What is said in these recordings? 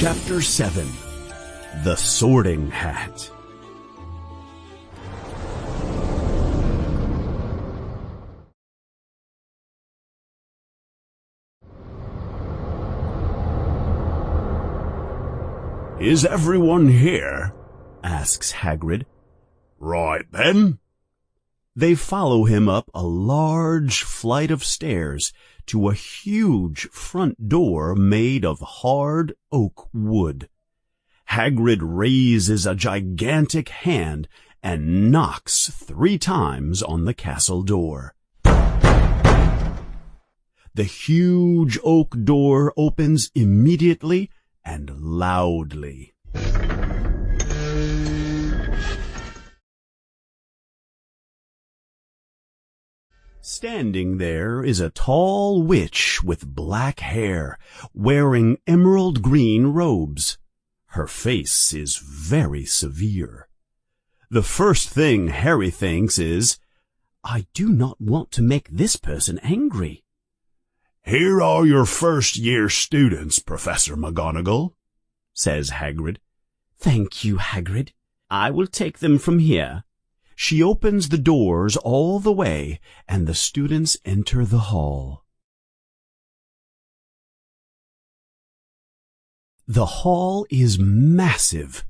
Chapter 7. The Sorting Hat. "Is everyone here?" asks Hagrid. "Right then." They follow him up a large flight of stairs to a huge front door made of hard oak wood. Hagrid raises a gigantic hand and knocks 3 times on the castle door. The huge oak door opens immediately and loudly. Standing there is a tall witch with black hair, wearing emerald green robes. Her face is very severe. The first thing Harry thinks is, "I do not want to make this person angry." "Here are your first-year students, Professor McGonagall," says Hagrid. "Thank you, Hagrid. I will take them from here." She opens the doors all the way, and the students enter the hall. The hall is massive.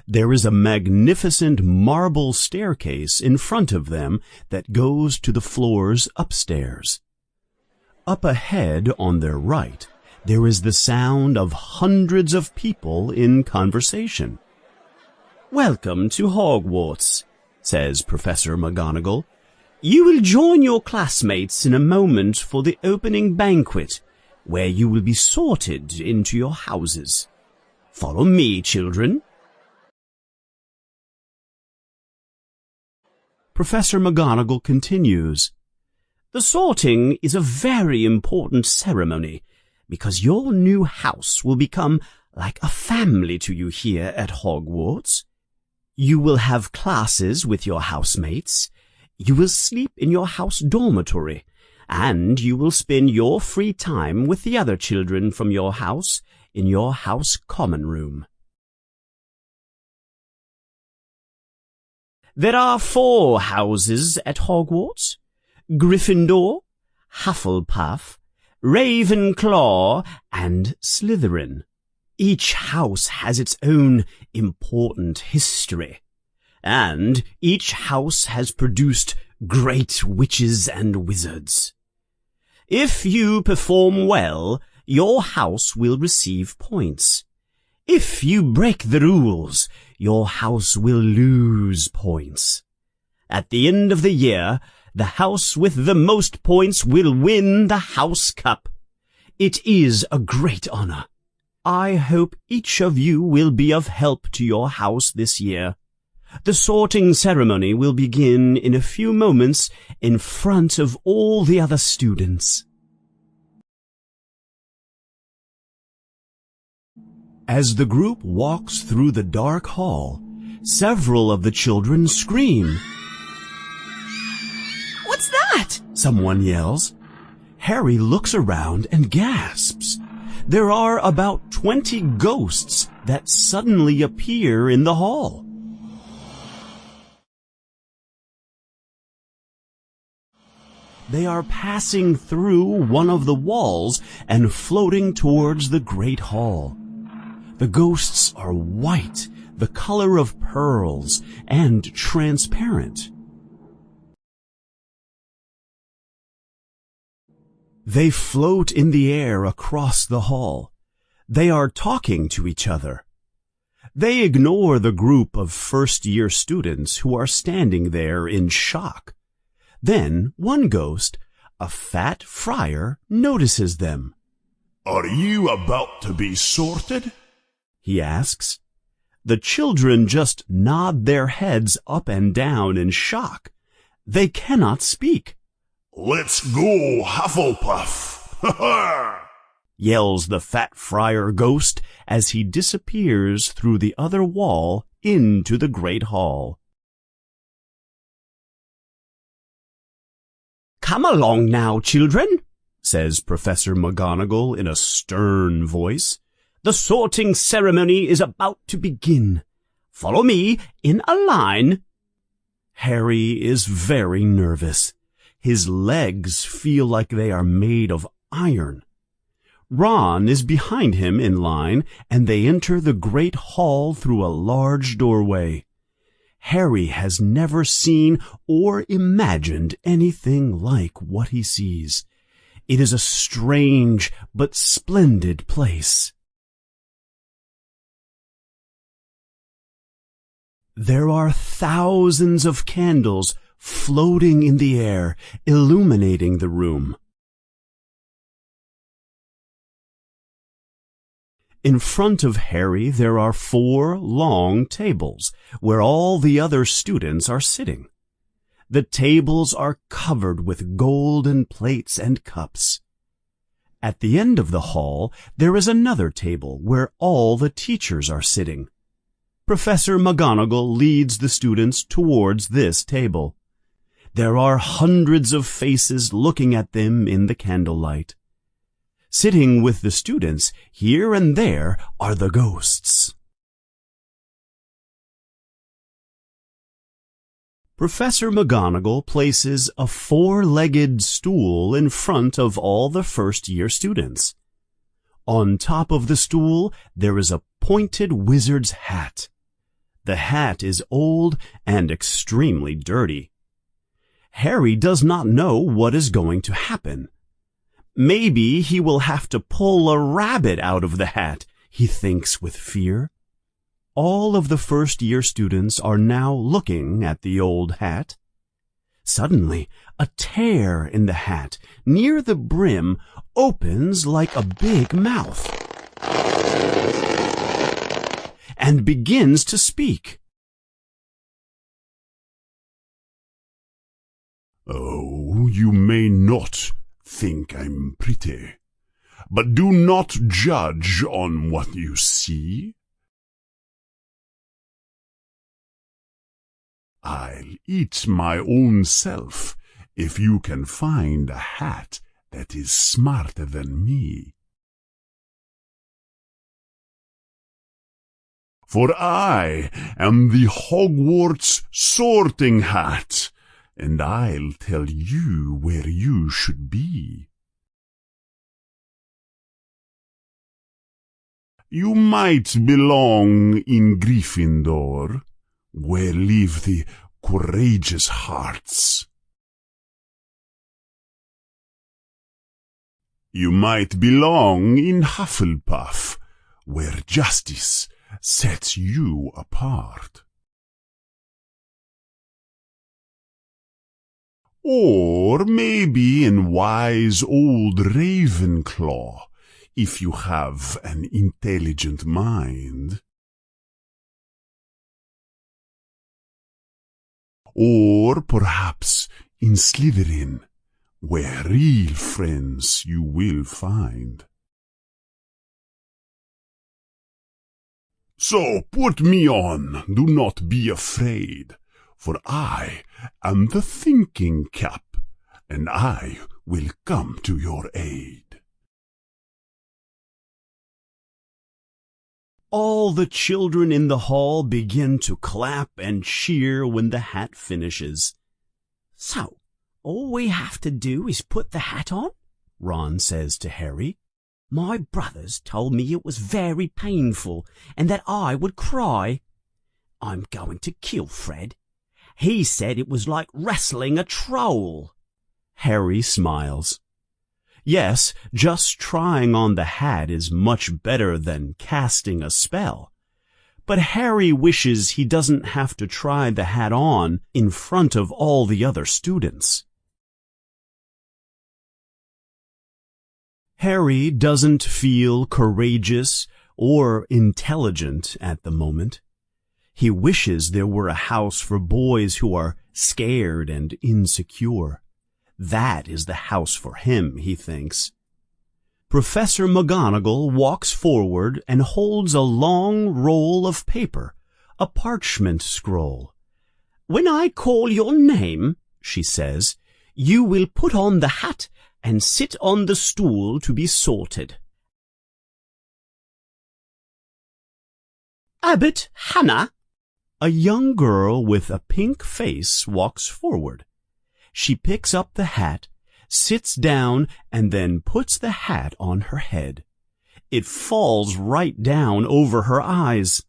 There is a magnificent marble staircase in front of them that goes to the floors upstairs. Up ahead on their right, there is the sound of hundreds of people in conversation. "Welcome to Hogwarts," says Professor McGonagall. "You will join your classmates in a moment for the opening banquet, where you will be sorted into your houses. Follow me, children." Professor McGonagall continues, "The sorting is a very important ceremony, because your new house will become like a family to you here at Hogwarts. You will have classes with your housemates, you will sleep in your house dormitory, and you will spend your free time with the other children from your house in your house common room. There are 4 houses at Hogwarts: Gryffindor, Hufflepuff, Ravenclaw, and Slytherin. Each house has its own important history, and each house has produced great witches and wizards. If you perform well, your house will receive points. If you break the rules, your house will lose points. At the end of the year, the house with the most points will win the House Cup. It is a great honor. I hope each of you will be of help to your house this year. The sorting ceremony will begin in a few moments in front of all the other students." As the group walks through the dark hall, several of the children scream. "What's that?" someone yells. Harry looks around and gasps. There are about 20 ghosts that suddenly appear in the hall. They are passing through one of the walls and floating towards the great hall. The ghosts are white, the color of pearls, and transparent. They float in the air across the hall. They are talking to each other. They ignore the group of first-year students who are standing there in shock. Then one ghost, a fat friar, notices them. "Are you about to be sorted?" he asks. The children just nod their heads up and down in shock. They cannot speak. "Let's go, Hufflepuff!" Ha ha! Yells the fat friar ghost as he disappears through the other wall into the great hall. "Come along now, children," says Professor McGonagall in a stern voice. The sorting ceremony is about to begin. Follow me in a line. Harry is very nervous. His legs feel like they are made of iron. Ron is behind him in line, and they enter the great hall through a large doorway. Harry has never seen or imagined anything like what he sees. It is a strange but splendid place. There are thousands of candles floating in the air, illuminating the room. In front of Harry there are 4 long tables, where all the other students are sitting. The tables are covered with golden plates and cups. At the end of the hall there is another table where all the teachers are sitting. Professor McGonagall leads the students towards this table. There are hundreds of faces looking at them in the candlelight. Sitting with the students here and there are the ghosts. Professor McGonagall places a 4-legged stool in front of all the first-year students. On top of the stool there is a pointed wizard's hat. The hat is old and extremely dirty. Harry does not know what is going to happen. Maybe he will have to pull a rabbit out of the hat, he thinks with fear. All of the first-year students are now looking at the old hat. Suddenly, a tear in the hat near the brim opens like a big mouth and begins to speak. Oh, you may not think I'm pretty, but do not judge on what you see. I'll eat my own self if you can find a hat that is smarter than me. For I am the Hogwarts sorting hat, and I'll tell you where you should be. You might belong in Gryffindor, where live the courageous hearts. You might belong in Hufflepuff, where justice sets you apart. Or maybe in wise old Ravenclaw, if you have an intelligent mind. Or perhaps in Slytherin, where real friends you will find. So put me on, do not be afraid, for I am the thinking cap, and I will come to your aid. All the children in the hall begin to clap and cheer when the hat finishes. So, all we have to do is put the hat on? Ron says to Harry. My brothers told me it was very painful and that I would cry. I'm going to kill Fred. He said it was like wrestling a troll. Harry smiles. Yes, just trying on the hat is much better than casting a spell. But Harry wishes he doesn't have to try the hat on in front of all the other students. Harry doesn't feel courageous or intelligent at the moment. He wishes there were a house for boys who are scared and insecure. That is the house for him, he thinks. Professor McGonagall walks forward and holds a long roll of paper, a parchment scroll. When I call your name, she says, you will put on the hat and sit on the stool to be sorted. Abbot Hannah. A young girl with a pink face walks forward. She picks up the hat, sits down, and then puts the hat on her head. It falls right down over her eyes.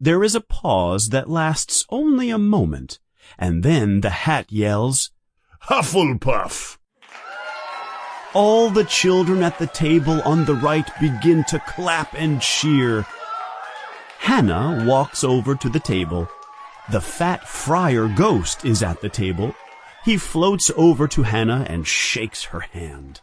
There is a pause that lasts only a moment, and then the hat yells, Hufflepuff! All the children at the table on the right begin to clap and cheer. Hannah walks over to the table. The fat friar ghost is at the table. He floats over to Hannah and shakes her hand.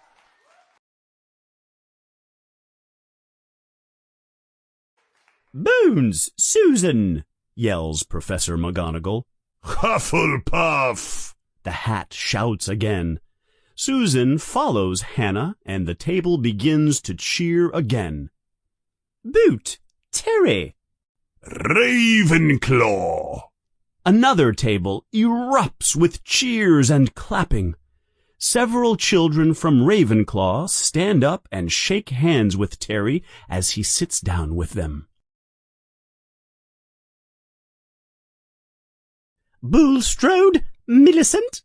Bones, Susan, yells Professor McGonagall. Hufflepuff! The hat shouts again. Susan follows Hannah, and the table begins to cheer again. Boot, Terry. Ravenclaw! Another table erupts with cheers and clapping. Several children from Ravenclaw stand up and shake hands with Terry as he sits down with them. Bulstrode, Millicent.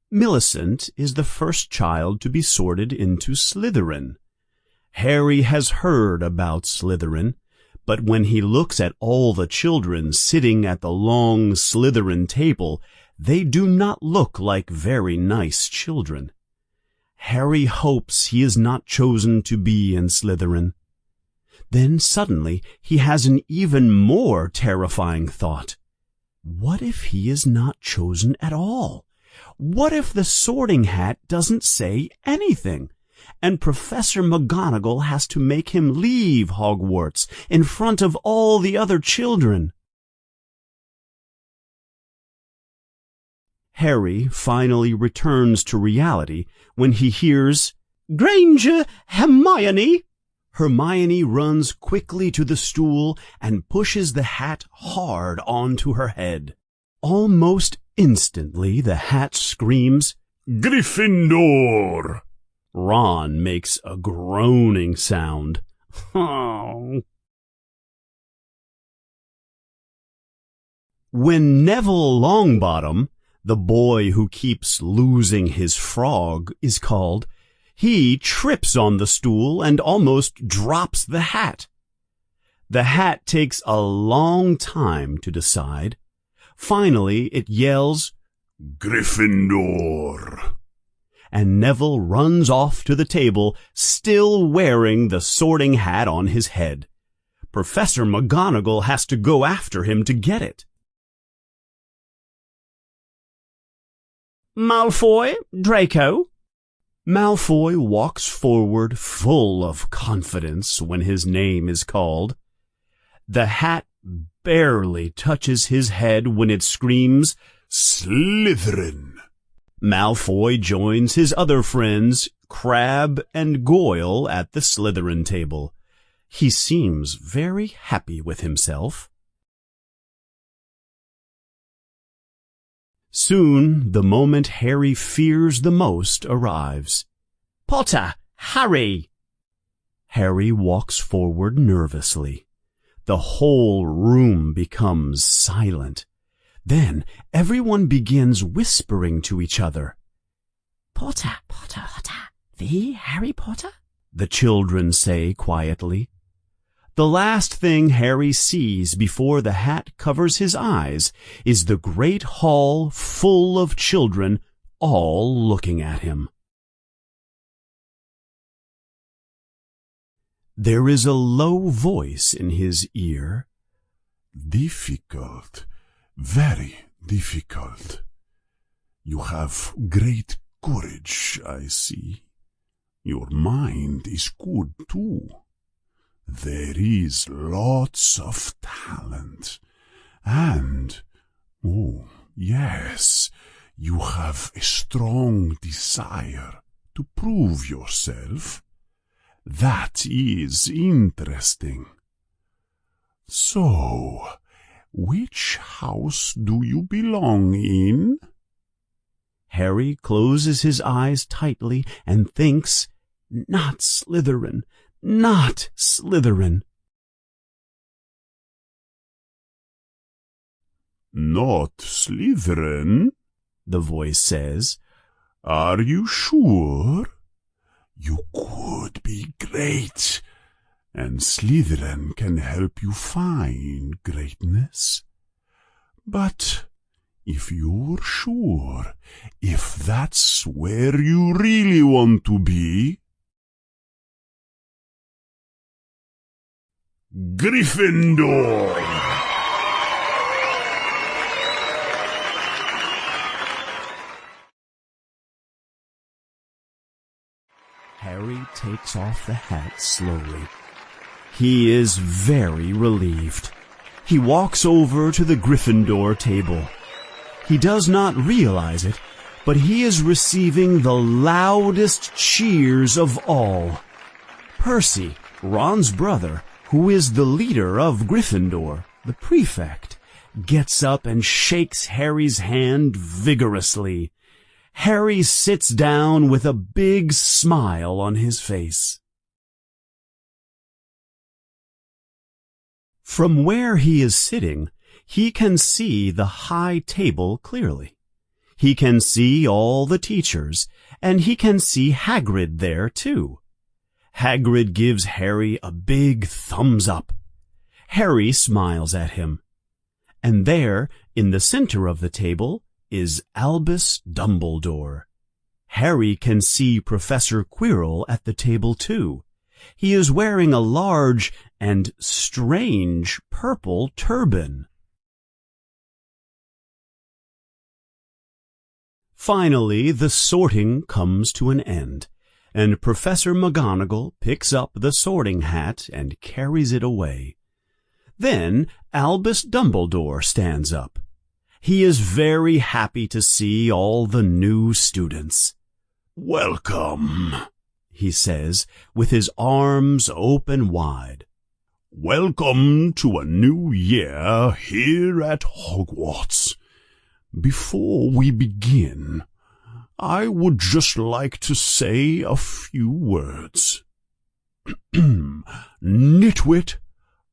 Millicent is the first child to be sorted into Slytherin. Harry has heard about Slytherin, but when he looks at all the children sitting at the long Slytherin table, they do not look like very nice children. Harry hopes he is not chosen to be in Slytherin. Then suddenly he has an even more terrifying thought. What if he is not chosen at all? What if the Sorting Hat doesn't say anything, and Professor McGonagall has to make him leave Hogwarts in front of all the other children? Harry finally returns to reality when he hears, Granger, Hermione! Hermione runs quickly to the stool and pushes the hat hard onto her head. Almost instantly the hat screams, Gryffindor! Ron makes a groaning sound. Oh. When Neville Longbottom, the boy who keeps losing his frog, is called, he trips on the stool and almost drops the hat. The hat takes a long time to decide. Finally, it yells, Gryffindor! And Neville runs off to the table, still wearing the Sorting Hat on his head. Professor McGonagall has to go after him to get it. Malfoy, Draco. Malfoy walks forward full of confidence when his name is called. The hat barely touches his head when it screams, Slytherin! Malfoy joins his other friends, Crabbe and Goyle, at the Slytherin table. He seems very happy with himself. Soon, the moment Harry fears the most arrives. Potter, Harry! Harry walks forward nervously. The whole room becomes silent. Then everyone begins whispering to each other. Potter, Potter, Potter, the Harry Potter? The children say quietly. The last thing Harry sees before the hat covers his eyes is the great hall full of children, all looking at him. There is a low voice in his ear. Difficult, very difficult. You have great courage, I see. Your mind is good, too. There is lots of talent. And, oh, yes, you have a strong desire to prove yourself. That is interesting. So, which house do you belong in? Harry closes his eyes tightly and thinks, not Slytherin, not Slytherin. Not Slytherin, the voice says. Are you sure? You could be great, and Slytherin can help you find greatness. But if you're sure, if that's where you really want to be, Gryffindor! Harry takes off the hat slowly. He is very relieved. He walks over to the Gryffindor table. He does not realize it, but he is receiving the loudest cheers of all. Percy, Ron's brother, who is the leader of Gryffindor, the prefect, gets up and shakes Harry's hand vigorously. Harry sits down with a big smile on his face. From where he is sitting, he can see the high table clearly. He can see all the teachers, and he can see Hagrid there too. Hagrid gives Harry a big thumbs up. Harry smiles at him. And there, in the center of the table, is Albus Dumbledore. Harry can see Professor Quirrell at the table too. He is wearing a large and strange purple turban. Finally, the sorting comes to an end, and Professor McGonagall picks up the sorting hat and carries it away. Then Albus Dumbledore stands up. He is very happy to see all the new students. Welcome, he says, with his arms open wide. Welcome to a new year here at Hogwarts. Before we begin, I would just like to say a few words. Nitwit,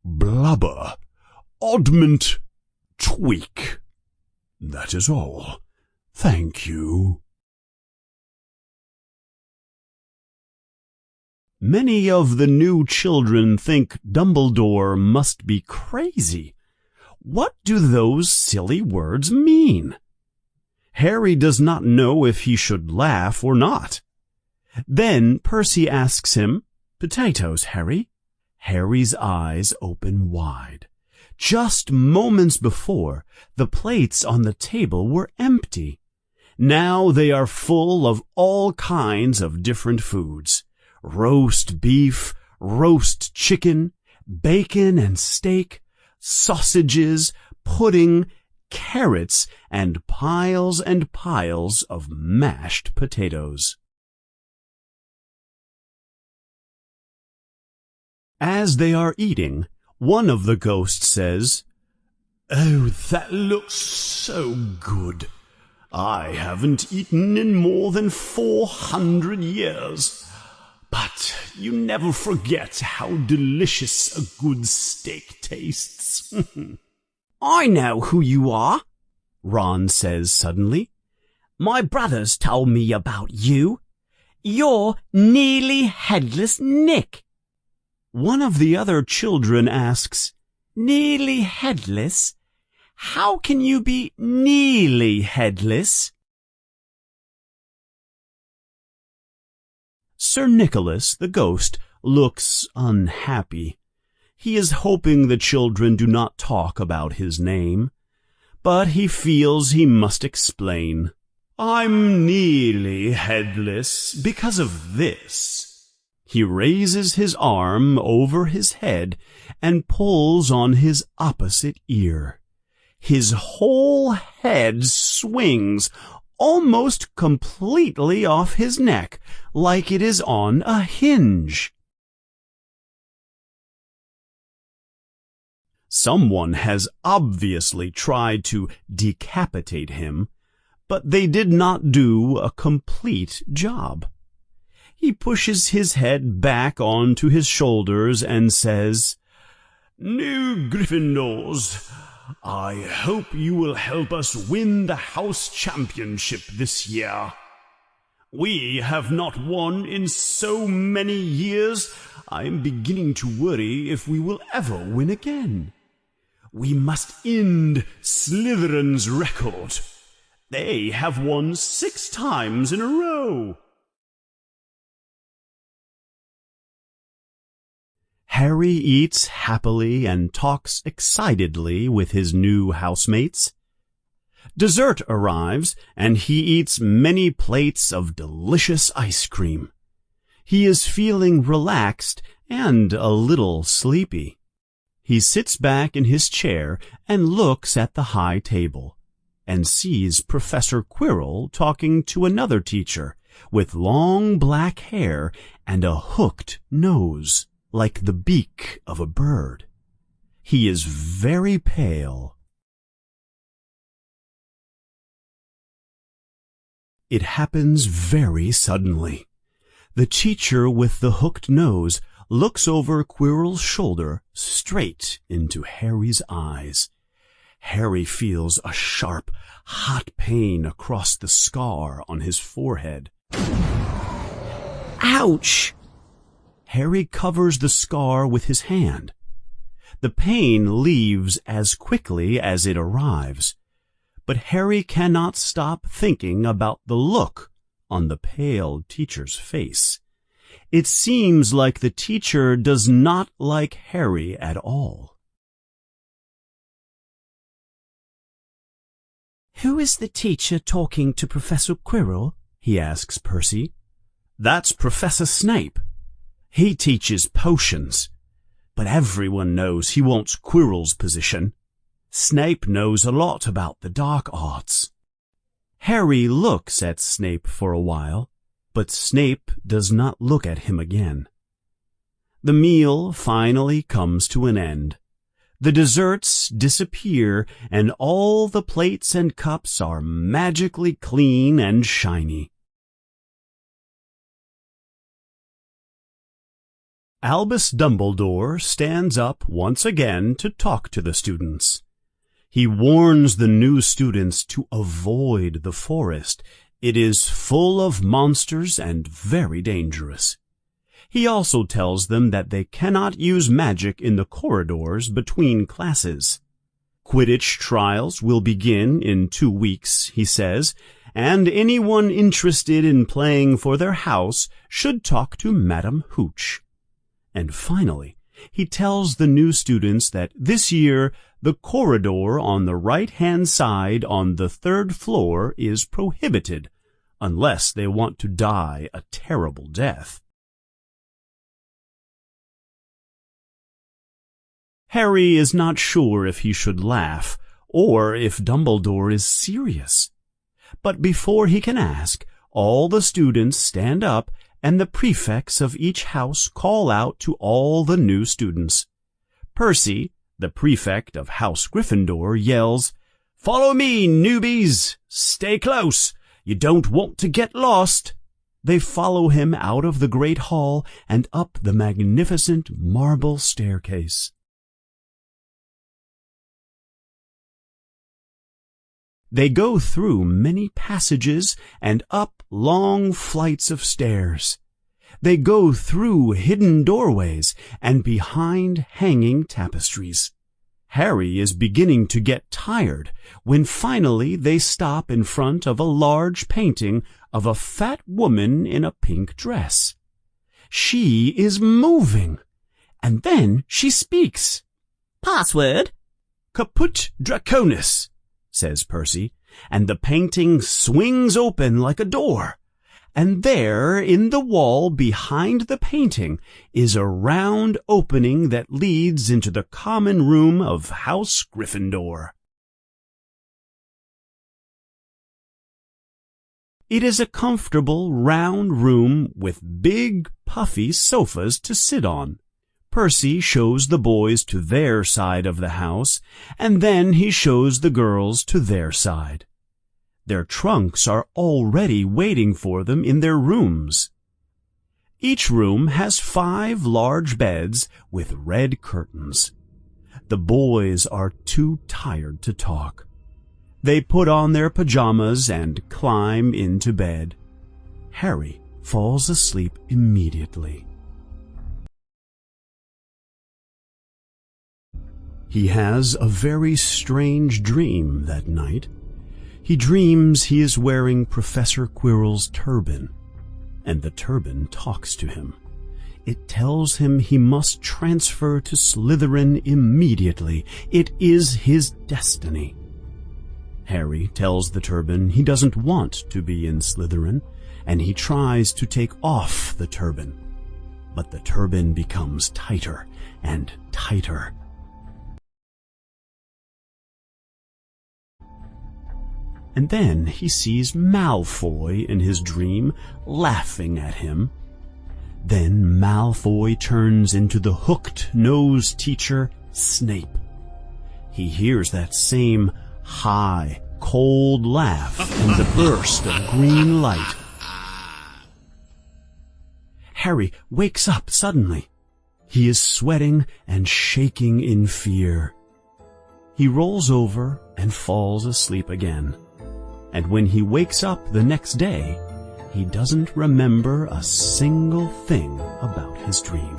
blubber, oddment, tweak. That is all. Thank you. Many of the new children think Dumbledore must be crazy. What do those silly words mean? Harry does not know if he should laugh or not. Then Percy asks him, "Potatoes, Harry?" Harry's eyes open wide. Just moments before, the plates on the table were empty. Now they are full of all kinds of different foods. Roast beef, roast chicken, bacon and steak, sausages, pudding, carrots, and piles of mashed potatoes. As they are eating, one of the ghosts says, "Oh, that looks so good. I haven't eaten in more than 400 years. But you never forget how delicious a good steak tastes." "I know who you are," Ron says suddenly. "My brothers told me about you. You're Nearly Headless Nick." One of the other children asks, "Nearly headless? How can you be nearly headless?" Sir Nicholas, the ghost, looks unhappy. He is hoping the children do not talk about his name, but he feels he must explain. "I'm nearly headless because of this." He raises his arm over his head and pulls on his opposite ear. His whole head swings almost completely off his neck, like it is on a hinge. Someone has obviously tried to decapitate him, but they did not do a complete job. He pushes his head back onto his shoulders and says, "New Gryffindors, I hope you will help us win the house championship this year. We have not won in so many years, I am beginning to worry if we will ever win again. We must end Slytherin's record. They have won 6 times in a row. Harry eats happily and talks excitedly with his new housemates. Dessert arrives, and he eats many plates of delicious ice cream. He is feeling relaxed and a little sleepy. He sits back in his chair and looks at the high table, and sees Professor Quirrell talking to another teacher with long black hair and a hooked nose, like the beak of a bird. He is very pale. It happens very suddenly. The teacher with the hooked nose looks over Quirrell's shoulder straight into Harry's eyes. Harry feels a sharp, hot pain across the scar on his forehead. Ouch! Harry covers the scar with his hand. The pain leaves as quickly as it arrives, but Harry cannot stop thinking about the look on the pale teacher's face. It seems like the teacher does not like Harry at all. "Who is the teacher talking to Professor Quirrell?" he asks Percy. "That's Professor Snape. He teaches potions, but everyone knows he wants Quirrell's position. Snape knows a lot about the dark arts." Harry looks at Snape for a while, but Snape does not look at him again. The meal finally comes to an end. The desserts disappear, and all the plates and cups are magically clean and shiny. Albus Dumbledore stands up once again to talk to the students. He warns the new students to avoid the forest. It is full of monsters and very dangerous. He also tells them that they cannot use magic in the corridors between classes. Quidditch trials will begin in 2 weeks, he says, and anyone interested in playing for their house should talk to Madam Hooch. And finally, he tells the new students that this year the corridor on the right-hand side on the 3rd floor is prohibited, unless they want to die a terrible death. Harry is not sure if he should laugh, or if Dumbledore is serious. But before he can ask, all the students stand up, and the prefects of each house call out to all the new students. Percy, the prefect of House Gryffindor, yells, "Follow me, newbies! Stay close! You don't want to get lost!" They follow him out of the great hall and up the magnificent marble staircase. They go through many passages and up long flights of stairs. They go through hidden doorways and behind hanging tapestries. Harry is beginning to get tired when finally they stop in front of a large painting of a fat woman in a pink dress. She is moving, and then she speaks. "Password?" "Caput Draconis," says Percy, and the painting swings open like a door. And there, in the wall behind the painting, is a round opening that leads into the common room of House Gryffindor. It is a comfortable round room with big, puffy sofas to sit on. Percy shows the boys to their side of the house, and then he shows the girls to their side. Their trunks are already waiting for them in their rooms. Each room has 5 large beds with red curtains. The boys are too tired to talk. They put on their pajamas and climb into bed. Harry falls asleep immediately. He has a very strange dream that night. He dreams he is wearing Professor Quirrell's turban, and the turban talks to him. It tells him he must transfer to Slytherin immediately. It is his destiny. Harry tells the turban he doesn't want to be in Slytherin, and he tries to take off the turban. But the turban becomes tighter and tighter. And then he sees Malfoy in his dream, laughing at him. Then Malfoy turns into the hooked-nosed teacher, Snape. He hears that same high, cold laugh and the burst of green light. Harry wakes up suddenly. He is sweating and shaking in fear. He rolls over and falls asleep again. And when he wakes up the next day, he doesn't remember a single thing about his dream.